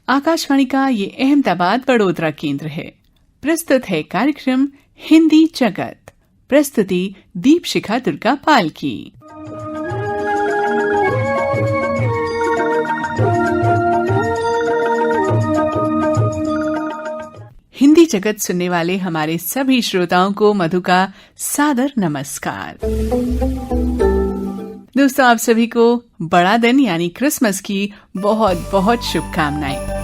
आकाशवाणी का ये अहमदाबाद बड़ोदरा केंद्र है। प्रस्तुत है कार्यक्रम हिंदी जगत। प्रस्तुति दीपशिखा दुर्गा पाल की। हिंदी जगत सुनने वाले हमारे सभी श्रोताओं को मधु का सादर नमस्कार। दोस्तों, आप सभी को बड़ा दिन यानी क्रिसमस की बहुत बहुत शुभकामनाएं।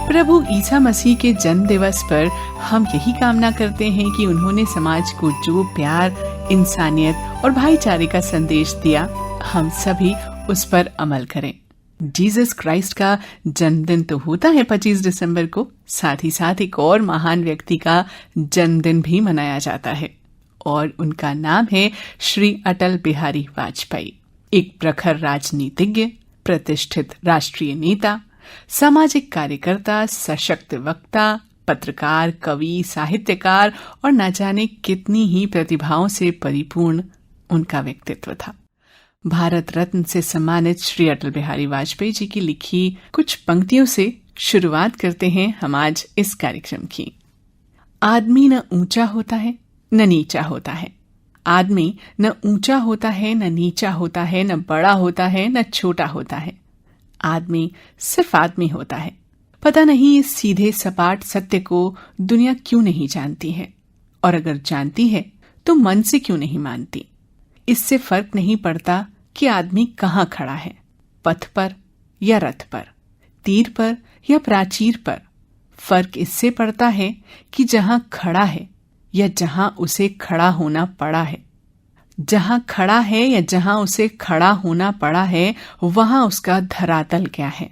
प्रभु ईसा मसीह के जन्म दिवस पर हम यही कामना करते हैं कि उन्होंने समाज को जो प्यार, इंसानियत और भाईचारे का संदेश दिया, हम सभी उस पर अमल करें। जीसस क्राइस्ट का जन्मदिन तो होता है 25 दिसंबर को, साथ ही साथ एक और महान व्यक्ति का जन्मदिन भी मनाया जाता है और उनका नाम है श्री अटल बिहारी वाजपेयी। एक प्रखर राजनीतिज्ञ, प्रतिष्ठित राष्ट्रीय नेता, सामाजिक कार्यकर्ता, सशक्त वक्ता, पत्रकार, कवि, साहित्यकार और न जाने कितनी ही प्रतिभाओं से परिपूर्ण उनका व्यक्तित्व था। भारत रत्न से सम्मानित श्री अटल बिहारी वाजपेयी जी की लिखी कुछ पंक्तियों से शुरुआत करते हैं हम आज इस कार्यक्रम की। आदमी न ऊंचा होता है न नीचा होता है। आदमी न ऊंचा होता है न नीचा होता है, न बड़ा होता है न छोटा होता है। आदमी सिर्फ आदमी होता है। पता नहीं इस सीधे सपाट सत्य को दुनिया क्यों नहीं जानती है, और अगर जानती है तो मन से क्यों नहीं मानती। इससे फर्क नहीं पड़ता कि आदमी कहाँ खड़ा है, पथ पर या रथ पर, तीर पर या प्राचीर पर। फर्क इससे पड़ता है कि जहां खड़ा है या जहां उसे खड़ा होना पड़ा है। जहां खड़ा है या जहां उसे खड़ा होना पड़ा है, वहां उसका धरातल क्या है।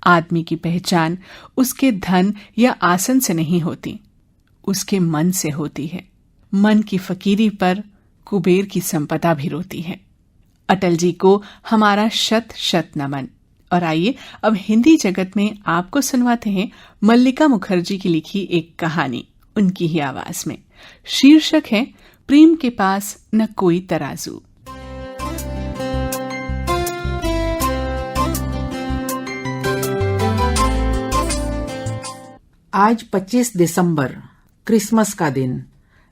आदमी की पहचान उसके धन या आसन से नहीं होती, उसके मन से होती है। मन की फकीरी पर कुबेर की संपदा भी रोती है। अटल जी को हमारा शत शत नमन। और आइए अब हिंदी जगत में आपको सुनवाते हैं मल्लिका मुखर्जी की लिखी एक कहानी, उनकी ही आवाज में। शीर्षक है प्रेम के पास न कोई तराजू। आज 25 दिसंबर, क्रिसमस का दिन।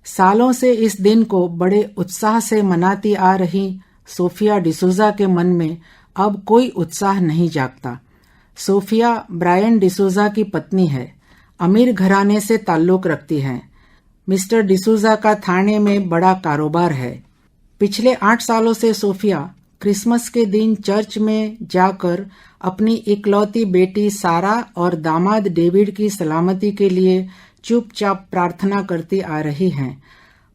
सालों से इस दिन को बड़े उत्साह से मनाती आ रही सोफिया डिसूजा के मन में अब कोई उत्साह नहीं जागता। सोफिया ब्रायन डिसूजा की पत्नी है, अमीर घराने से ताल्लुक रखती हैं। मिस्टर डिसूजा का थाने में बड़ा कारोबार है। पिछले 8 सालों से सोफिया क्रिसमस के दिन चर्च में जाकर अपनी इकलौती बेटी सारा और दामाद डेविड की सलामती के लिए चुपचाप प्रार्थना करती आ रही हैं।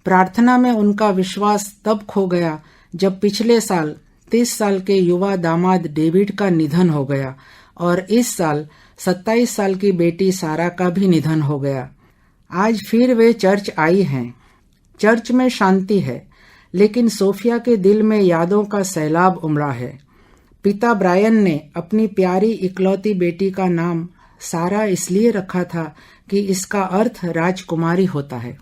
प्रार्थना में उनका विश्वास तब खो गया जब पिछले साल 30 साल के युवा दामाद डेविड का निधन हो गया और इस साल 27 साल की बेटी सारा का भी निधन हो गया। आज फिर वे चर्च आई हैं। चर्च में शांति है, लेकिन सोफिया के दिल में यादों का सैलाब उमड़ा है। पिता ब्रायन ने अपनी प्यारी इकलौती बेटी का नाम सारा इसलिए रखा था कि इसका अर्थ राजकुमारी होता है।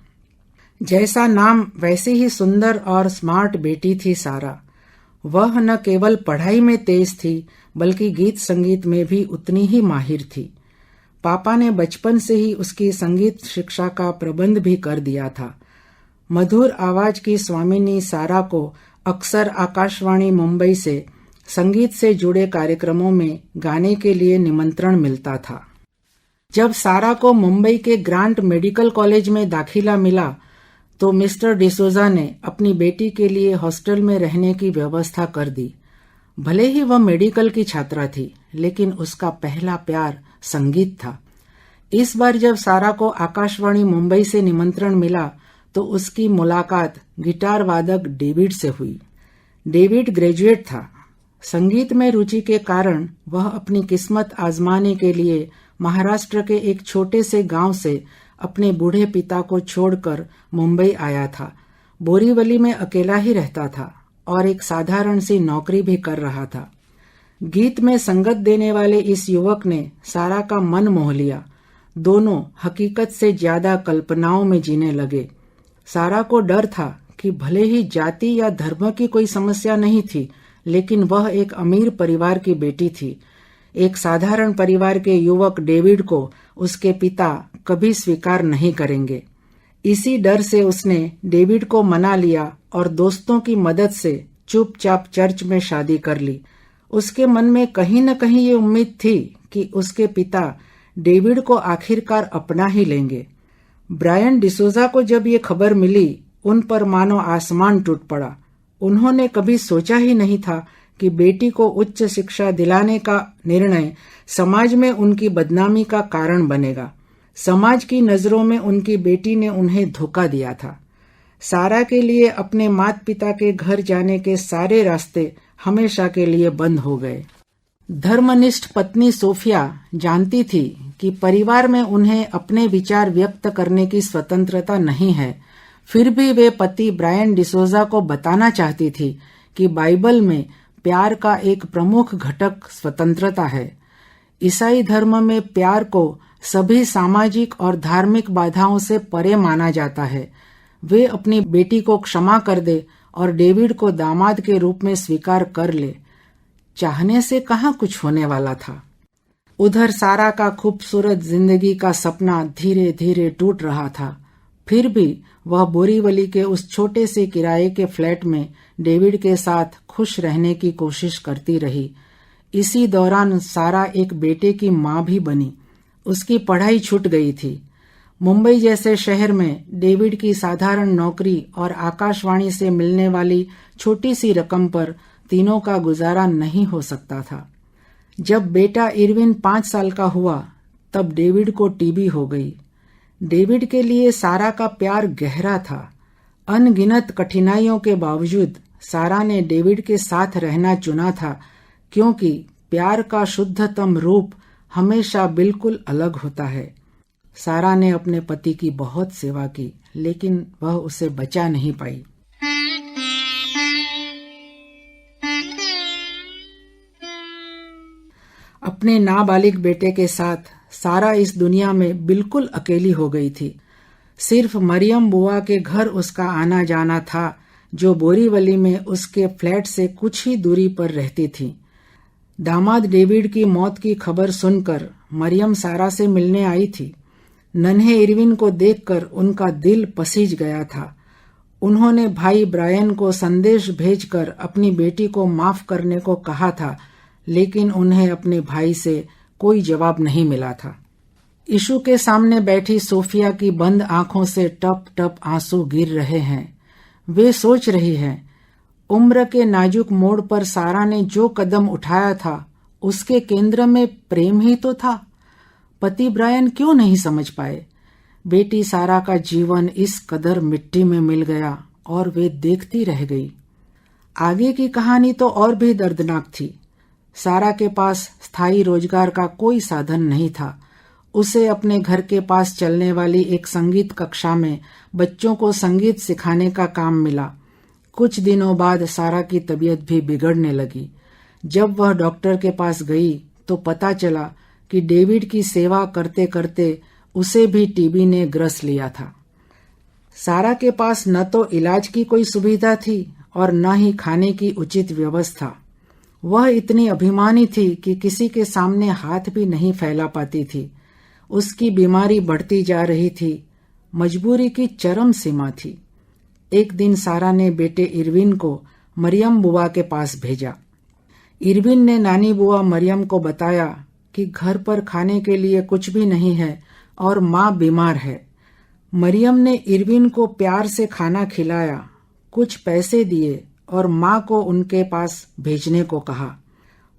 जैसा नाम वैसे ही सुंदर और स्मार्ट बेटी थी सारा। वह न केवल पढ़ाई में तेज थी, बल्कि गीत संगीत में भी उतनी ही माहिर थी। पापा ने बचपन से ही उसकी संगीत शिक्षा का प्रबंध भी कर दिया था। मधुर आवाज की स्वामिनी सारा को अक्सर आकाशवाणी मुंबई से संगीत से जुड़े कार्यक्रमों में गाने के लिए निमंत्रण मिलता था। जब सारा को मुंबई के ग्रांट मेडिकल कॉलेज में दाखिला मिला तो मिस्टर डिसूजा ने अपनी बेटी के लिए हॉस्टल में रहने की व्यवस्था कर दी। भले ही वह मेडिकल की छात्रा थी, लेकिन उसका पहला प्यार संगीत था। इस बार जब सारा को आकाशवाणी मुंबई से निमंत्रण मिला तो उसकी मुलाकात गिटार वादक डेविड से हुई। डेविड ग्रेजुएट था। संगीत में रुचि के कारण वह अपनी किस्मत आजमाने के लिए महाराष्ट्र के एक छोटे से गांव से अपने बूढ़े पिता को छोड़कर मुंबई आया था। बोरीवली में अकेला ही रहता था और एक साधारण सी नौकरी भी कर रहा था। गीत में संगत देने वाले इस युवक ने सारा का मन मोह लिया। दोनों हकीकत से ज्यादा कल्पनाओं में जीने लगे। सारा को डर था कि भले ही जाति या धर्म की कोई समस्या नहीं थी, लेकिन वह एक अमीर परिवार की बेटी थी। एक साधारण परिवार के युवक डेविड को उसके पिता कभी स्वीकार नहीं करेंगे। इसी डर से उसने डेविड को मना लिया और दोस्तों की मदद से चुपचाप चर्च में शादी कर ली। उसके मन में कहीं न कहीं ये उम्मीद थी कि उसके पिता डेविड को आखिरकार अपना ही लेंगे। ब्रायन डिसूजा को जब ये खबर मिली, उन पर मानो आसमान टूट पड़ा। उन्होंने कभी सोचा ही नहीं था कि बेटी को उच्च शिक्षा दिलाने का निर्णय समाज में उनकी बदनामी का कारण बनेगा। समाज की नजरों में उनकी बेटी ने उन्हें धोखा दिया था। सारा के लिए अपने माता पिता के घर जाने के सारे रास्ते हमेशा के लिए बंद हो गए। धर्मनिष्ठ पत्नी सोफिया जानती थी कि परिवार में उन्हें अपने विचार व्यक्त करने की स्वतंत्रता नहीं है। फिर भी वे पति ब्रायन डिसूजा को बताना चाहती थी कि बाइबल में प्यार का एक प्रमुख घटक स्वतंत्रता है। ईसाई धर्म में प्यार को सभी सामाजिक और धार्मिक बाधाओं से परे माना जाता है। वे अपनी बेटी को क्षमा कर दे और डेविड को दामाद के रूप में स्वीकार कर ले। चाहने से कहाँ कुछ होने वाला था। उधर सारा का खूबसूरत जिंदगी का सपना धीरे धीरे टूट रहा था। फिर भी वह बोरीवली के उस छोटे से किराए के फ्लैट में डेविड के साथ खुश रहने की कोशिश करती रही। इसी दौरान सारा एक बेटे की मां भी बनी। उसकी पढ़ाई छूट गई थी। मुंबई जैसे शहर में डेविड की साधारण नौकरी और आकाशवाणी से मिलने वाली छोटी सी रकम पर तीनों का गुजारा नहीं हो सकता था। जब बेटा इरविन 5 साल का हुआ, तब डेविड को टीबी हो गई। डेविड के लिए सारा का प्यार गहरा था। अनगिनत कठिनाइयों के बावजूद सारा ने डेविड के साथ रहना चुना था, क्योंकि प्यार का शुद्धतम रूप हमेशा बिल्कुल अलग होता है। सारा ने अपने पति की बहुत सेवा की, लेकिन वह उसे बचा नहीं पाई। अपने नाबालिग बेटे के साथ सारा इस दुनिया में बिल्कुल अकेली हो गई थी। सिर्फ मरियम बुआ के घर उसका आना जाना था, जो बोरीवली में उसके फ्लैट से कुछ ही दूरी पर रहती थी। दामाद डेविड की मौत की खबर सुनकर मरियम सारा से मिलने आई थी। नन्हे इरविन को देखकर उनका दिल पसीज गया था। उन्होंने भाई ब्रायन को संदेश भेजकर अपनी बेटी को माफ करने को कहा था, लेकिन उन्हें अपने भाई से कोई जवाब नहीं मिला था। यीशु के सामने बैठी सोफिया की बंद आंखों से टप टप आंसू गिर रहे हैं। वे सोच रही है, उम्र के नाजुक मोड़ पर सारा ने जो कदम उठाया था, उसके केंद्र में प्रेम ही तो था। पति ब्रायन क्यों नहीं समझ पाए? बेटी सारा का जीवन इस कदर मिट्टी में मिल गया और वे देखती रह गई। आगे की कहानी तो और भी दर्दनाक थी। सारा के पास स्थायी रोजगार का कोई साधन नहीं था। उसे अपने घर के पास चलने वाली एक संगीत कक्षा में बच्चों को संगीत सिखाने का काम मिला। कुछ दिनों बाद सारा की तबीयत भी बिगड़ने लगी। जब वह डॉक्टर के पास गई तो पता चला कि डेविड की सेवा करते करते उसे भी टीबी ने ग्रस लिया था। सारा के पास न तो इलाज की कोई सुविधा थी और न ही खाने की उचित व्यवस्था। वह इतनी अभिमानी थी कि किसी के सामने हाथ भी नहीं फैला पाती थी। उसकी बीमारी बढ़ती जा रही थी। मजबूरी की चरम सीमा थी। एक दिन सारा ने बेटे इरविन को मरियम बुआ के पास भेजा। इरविन ने नानी बुआ मरियम को बताया कि घर पर खाने के लिए कुछ भी नहीं है और माँ बीमार है। मरियम ने इरविन को प्यार से खाना खिलाया, कुछ पैसे दिए और माँ को उनके पास भेजने को कहा।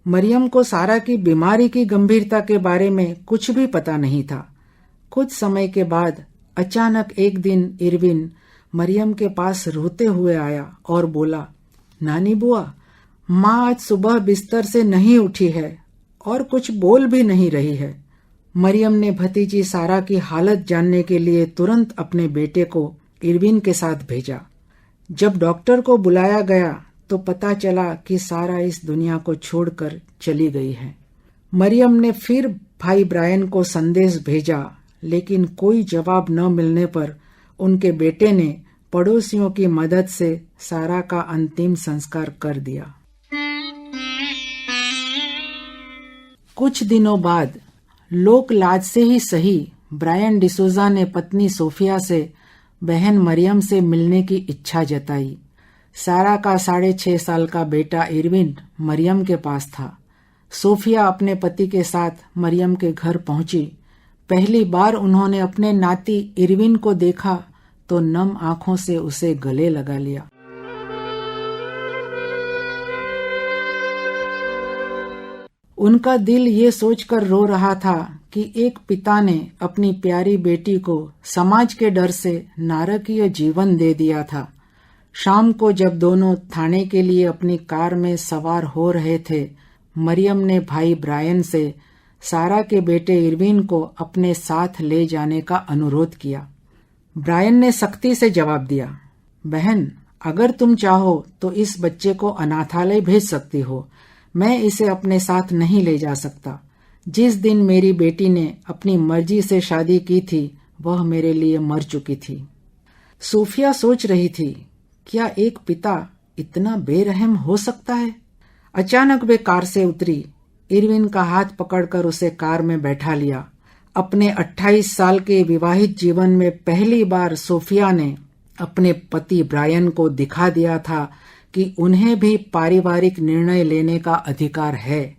मरियम को सारा की बीमारी की गंभीरता के बारे में कुछ भी पता नहीं था। कुछ समय के बाद अचानक एक दिन इरविन मरियम के पास रोते हुए आया और बोला, नानी बुआ, माँ आज सुबह बिस्तर से नहीं उठी है और कुछ बोल भी नहीं रही है। मरियम ने भतीजी सारा की हालत जानने के लिए तुरंत अपने बेटे को इरविन के साथ भेजा। जब डॉक्टर को बुलाया गया तो पता चला कि सारा इस दुनिया को छोड़कर चली गई है। मरियम ने फिर भाई ब्रायन को संदेश भेजा, लेकिन कोई जवाब न मिलने पर उनके बेटे ने पड़ोसियों की मदद से सारा का अंतिम संस्कार कर दिया। कुछ दिनों बाद लोक लाज से ही सही ब्रायन डिसूजा ने पत्नी सोफिया से बहन मरियम से मिलने की इच्छा जताई। सारा का 6.5 साल का बेटा इरविन मरियम के पास था। सोफिया अपने पति के साथ मरियम के घर पहुंची। पहली बार उन्होंने अपने नाती इरविन को देखा तो नम आंखों से उसे गले लगा लिया। उनका दिल ये सोचकर रो रहा था कि एक पिता ने अपनी प्यारी बेटी को समाज के डर से नारकीय जीवन दे दिया था। शाम को जब दोनों थाने के लिए अपनी कार में सवार हो रहे थे, मरियम ने भाई ब्रायन से सारा के बेटे इरविन को अपने साथ ले जाने का अनुरोध किया। ब्रायन ने सख्ती से जवाब दिया, बहन, अगर तुम चाहो तो इस बच्चे को अनाथालय भेज सकती हो। मैं इसे अपने साथ नहीं ले जा सकता। जिस दिन मेरी बेटी ने अपनी मर्जी से शादी की थी, वह मेरे लिए मर चुकी थी। सोफिया सोच रही थी, क्या एक पिता इतना बेरहम हो सकता है? अचानक वे कार से उतरी, इरविन का हाथ पकड़कर उसे कार में बैठा लिया। अपने 28 साल के विवाहित जीवन में पहली बार सोफिया ने अपने पति ब्रायन को दिखा दिया था कि उन्हें भी पारिवारिक निर्णय लेने का अधिकार है।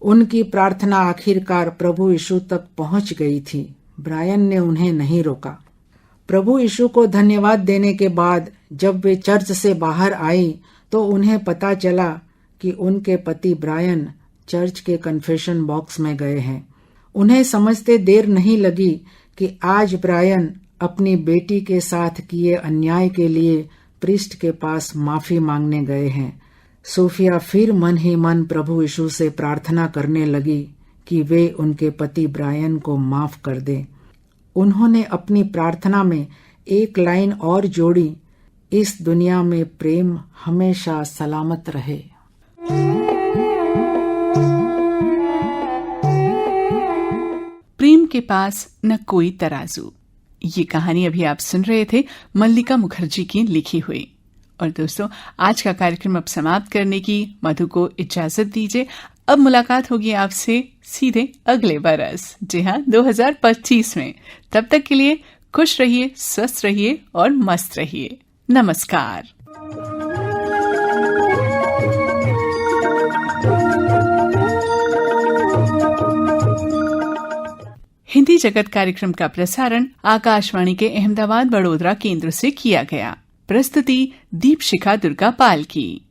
उनकी प्रार्थना आखिरकार प्रभु यीशु तक पहुंच गई थी। ब्रायन ने उन्हें नहीं रोका। प्रभु यीशु को धन्यवाद देने के बाद जब वे चर्च से बाहर आई तो उन्हें पता चला कि उनके पति ब्रायन चर्च के कन्फेशन बॉक्स में गए हैं। उन्हें समझते देर नहीं लगी कि आज ब्रायन अपनी बेटी के साथ किए अन्याय के लिए प्रीस्ट के पास माफी मांगने गए हैं। सोफिया फिर मन ही मन प्रभु यीशु से प्रार्थना करने लगी कि वे उनके पति ब्रायन को माफ कर दें। उन्होंने अपनी प्रार्थना में एक लाइन और जोड़ी, इस दुनिया में प्रेम हमेशा सलामत रहे। प्रेम के पास न कोई तराजू। ये कहानी अभी आप सुन रहे थे मल्लिका मुखर्जी की लिखी हुई। और दोस्तों, आज का कार्यक्रम अब समाप्त करने की मधु को इजाजत दीजिए। अब मुलाकात होगी आपसे सीधे अगले बरस, जी हाँ, 2025 में। तब तक के लिए खुश रहिए, स्वस्थ रहिए और मस्त रहिए। नमस्कार। हिंदी जगत कार्यक्रम का प्रसारण आकाशवाणी के अहमदाबाद वडोदरा केंद्र से किया गया। प्रस्तुति दीपशिखा दुर्गा पाल की।